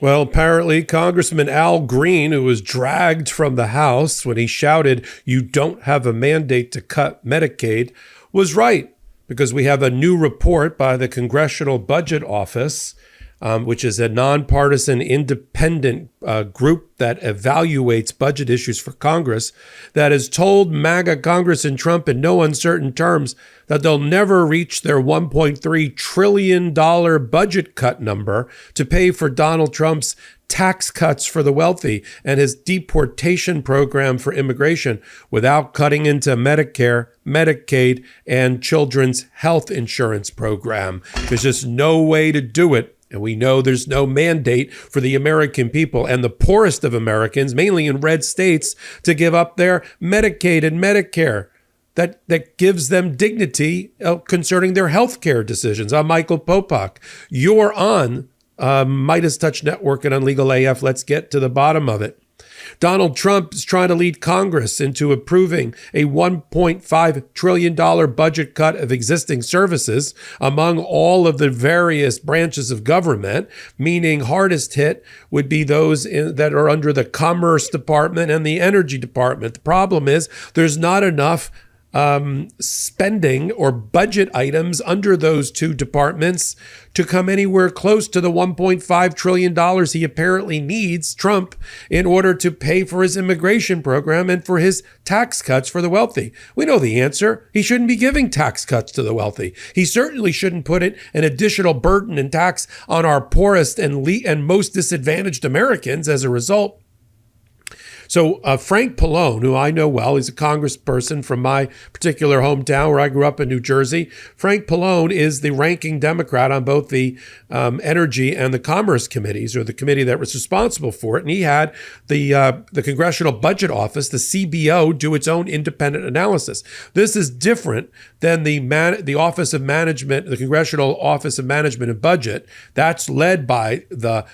Well, apparently, Congressman Al Green, who was dragged from the House when he shouted, "You don't have a mandate to cut Medicaid," was right, because we have a new report by the Congressional Budget Office, which is a nonpartisan, independent group that evaluates budget issues for Congress, that has told MAGA Congress and Trump in no uncertain terms that they'll never reach their $1.3 trillion budget cut number to pay for Donald Trump's tax cuts for the wealthy and his deportation program for immigration without cutting into Medicare, Medicaid, and children's health insurance program. There's just no way to do it. And we know there's no mandate for the American people and the poorest of Americans, mainly in red states, to give up their Medicaid and Medicare. That gives them dignity concerning their health care decisions. I'm Michael Popok. You're on MeidasTouch Network and on Legal AF. Let's get to the bottom of it. Donald Trump is trying to lead Congress into approving a $1.5 trillion budget cut of existing services among all of the various branches of government, meaning hardest hit would be those that are under the Commerce Department and the Energy Department. The problem is there's not enough spending or budget items under those two departments to come anywhere close to the $1.5 trillion he apparently needs, Trump, in order to pay for his immigration program and for his tax cuts for the wealthy. We know the answer. He shouldn't be giving tax cuts to the wealthy. He certainly shouldn't put an additional burden and tax on our poorest and most disadvantaged Americans as a result. So Frank Pallone, who I know well, he's a congressperson from my particular hometown where I grew up in New Jersey. Frank Pallone is the ranking Democrat on both the Energy and the Commerce committees, or the committee that was responsible for it. And he had the Congressional Budget Office, the CBO, do its own independent analysis. This is different than the Office of Management, the Congressional Office of Management and Budget. That's led by the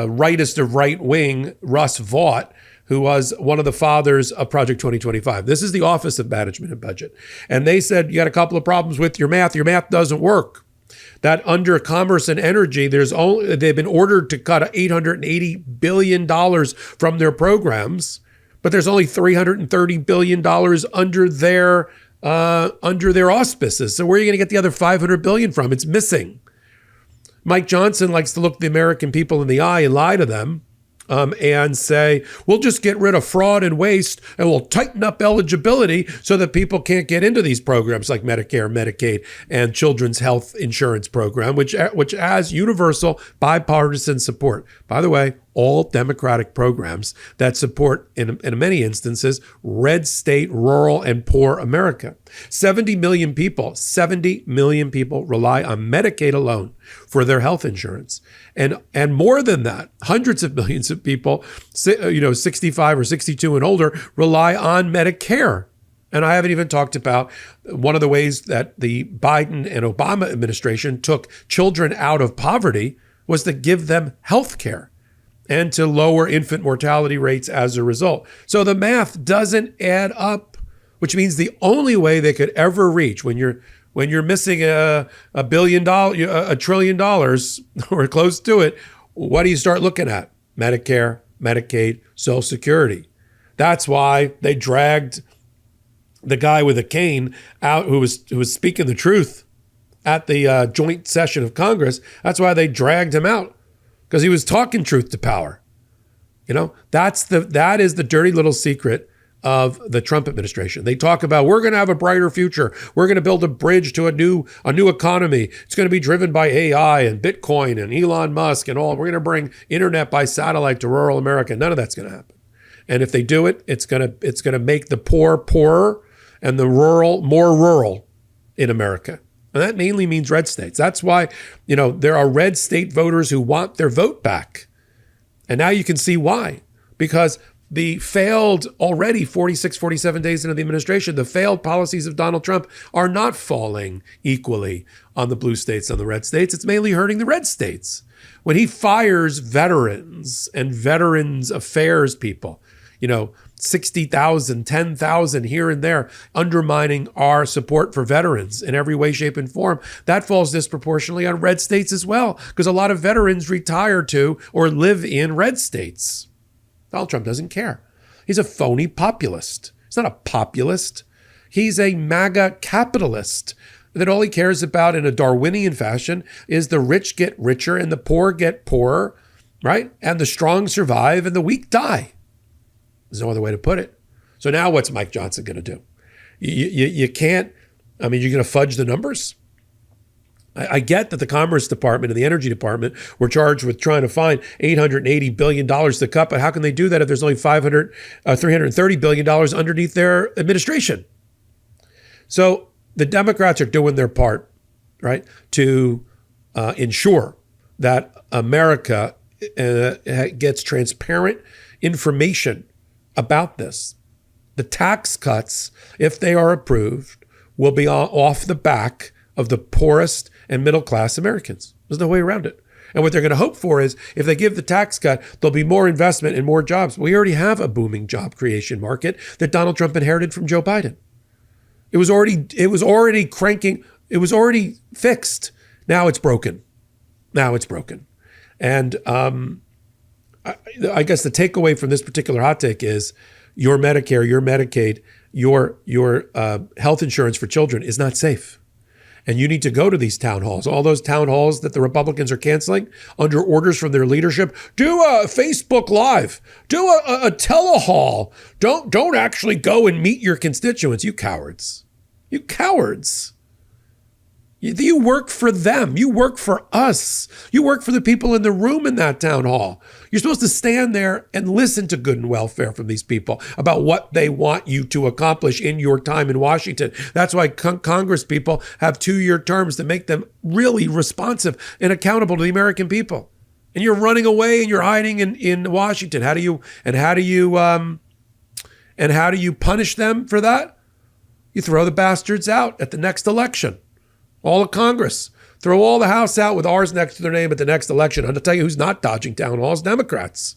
rightest of right wing, Russ Vought, who was one of the fathers of Project 2025. This is the Office of Management and Budget. And they said, you got a couple of problems with your math. Your math doesn't work. That under Commerce and Energy, they've been ordered to cut $880 billion from their programs, but there's only $330 billion under their auspices. So where are you going to get the other $500 billion from? It's missing. Mike Johnson likes to look the American people in the eye and lie to them. And say, we'll just get rid of fraud and waste and we'll tighten up eligibility so that people can't get into these programs like Medicare, Medicaid, and children's health insurance program, which has universal bipartisan support. By the way, all Democratic programs that support, in many instances, red state, rural, and poor America. 70 million people rely on Medicaid alone for their health insurance. And more than that, hundreds of millions of people, 65 or 62 and older, rely on Medicare. And I haven't even talked about one of the ways that the Biden and Obama administration took children out of poverty was to give them health care and to lower infant mortality rates as a result. So the math doesn't add up, which means the only way they could ever reach when you're missing $1 trillion or close to it, what do you start looking at? Medicare, Medicaid, Social Security. That's why they dragged the guy with a cane out who was speaking the truth at the joint session of Congress. That's why they dragged him out, because he was talking truth to power. That is the dirty little secret of the Trump administration. They talk about, we're going to have a brighter future. We're going to build a bridge to a new economy. It's going to be driven by AI and Bitcoin and Elon Musk and all. We're going to bring internet by satellite to rural America. None of that's going to happen. And if they do it, it's going to make the poor poorer and the rural more rural in America. And that mainly means red states. That's why, there are red state voters who want their vote back. And now you can see why. Because the failed, already 46, 47 days into the administration, the failed policies of Donald Trump are not falling equally on the blue states and the red states. It's mainly hurting the red states. When he fires veterans and veterans affairs people, 60,000, 10,000 here and there, undermining our support for veterans in every way, shape, and form. That falls disproportionately on red states as well, because a lot of veterans retire to or live in red states. Donald Trump doesn't care. He's a phony populist. He's not a populist. He's a MAGA capitalist that all he cares about in a Darwinian fashion is the rich get richer and the poor get poorer, right? And the strong survive and the weak die. There's no other way to put it. So now what's Mike Johnson going to do? You can't, you're going to fudge the numbers? I get that the Commerce Department and the Energy Department were charged with trying to find $880 billion to cut, but how can they do that if there's only $330 billion underneath their administration? So the Democrats are doing their part, right, to ensure that America gets transparent information about this. The tax cuts, if they are approved, will be off the back of the poorest and middle-class Americans. There's no way around it. And what they're going to hope for is if they give the tax cut, there'll be more investment and more jobs. We already have a booming job creation market that Donald Trump inherited from Joe Biden. It was already cranking. It was already fixed. Now it's broken. And I guess the takeaway from this particular hot take is your Medicare, your Medicaid, your health insurance for children is not safe. And you need to go to these town halls, all those town halls that the Republicans are canceling under orders from their leadership. Do a Facebook Live, do a telehall. Don't actually go and meet your constituents, you cowards. You cowards. You work for them. You work for us. You work for the people in the room in that town hall. You're supposed to stand there and listen to good and welfare from these people about what they want you to accomplish in your time in Washington. That's why Congress people have 2-year terms to make them really responsive and accountable to the American people. And you're running away and you're hiding in Washington. How do you punish them for that? You throw the bastards out at the next election. All of Congress. Throw all the House out with ours next to their name at the next election. And I'll tell you who's not dodging town halls, Democrats.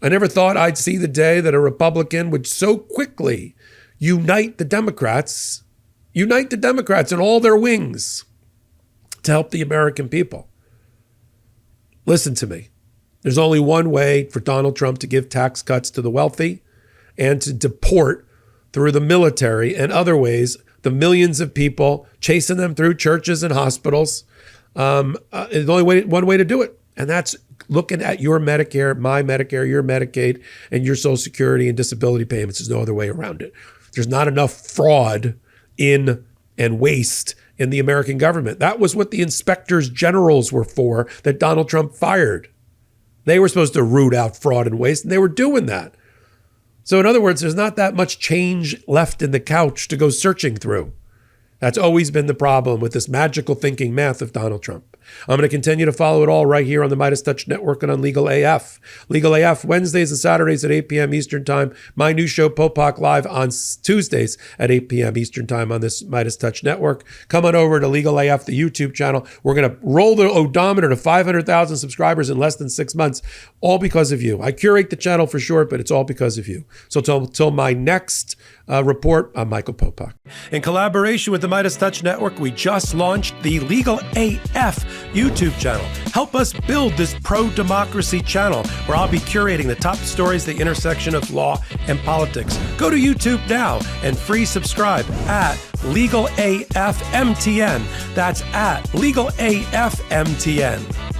I never thought I'd see the day that a Republican would so quickly unite the Democrats in all their wings to help the American people. Listen to me. There's only one way for Donald Trump to give tax cuts to the wealthy and to deport through the military and other ways the millions of people, chasing them through churches and hospitals. There's only one way to do it. And that's looking at your Medicare, my Medicare, your Medicaid, and your Social Security and disability payments. There's no other way around it. There's not enough fraud in and waste in the American government. That was what the inspectors generals were for that Donald Trump fired. They were supposed to root out fraud and waste, and they were doing that. So in other words, there's not that much change left in the couch to go searching through. That's always been the problem with this magical thinking math of Donald Trump. I'm going to continue to follow it all right here on the MeidasTouch Network and on Legal AF. Legal AF, Wednesdays and Saturdays at 8 p.m. Eastern Time. My new show, Popok, live on Tuesdays at 8 p.m. Eastern Time on this MeidasTouch Network. Come on over to Legal AF, the YouTube channel. We're going to roll the odometer to 500,000 subscribers in less than 6 months, all because of you. I curate the channel for sure, but it's all because of you. So till my next report, I'm Michael Popok. In collaboration with the MeidasTouch Network, we just launched the Legal AF YouTube channel. Help us build this pro-democracy channel where I'll be curating the top stories, the intersection of law and politics. Go to YouTube now and free subscribe at Legal AF MTN. That's at Legal AF MTN.